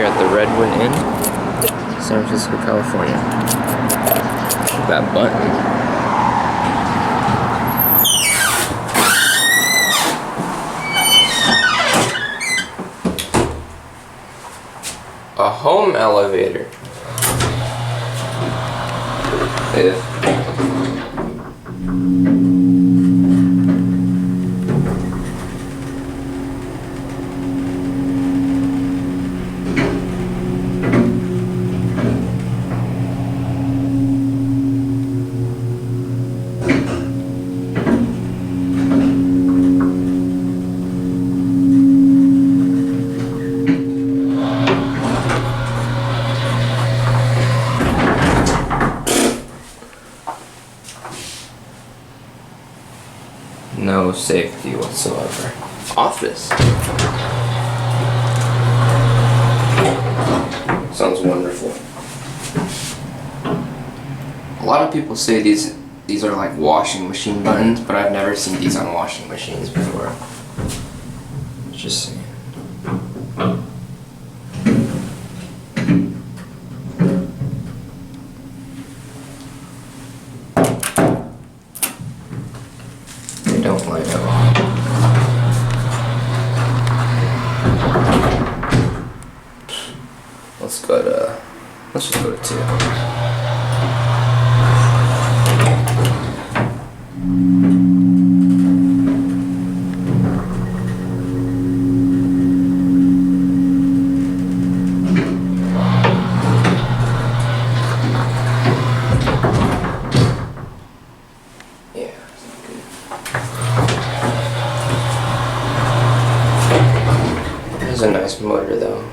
here at the Redwood Inn, San Francisco, California. Look at that button. A home elevator. No safety whatsoever. Office. Sounds wonderful. A lot of people say these are like washing machine buttons, but I've never seen these on washing machines before. Just saying. Don't light at all. Let's just go to 2. Yeah, good. There's a nice motor though.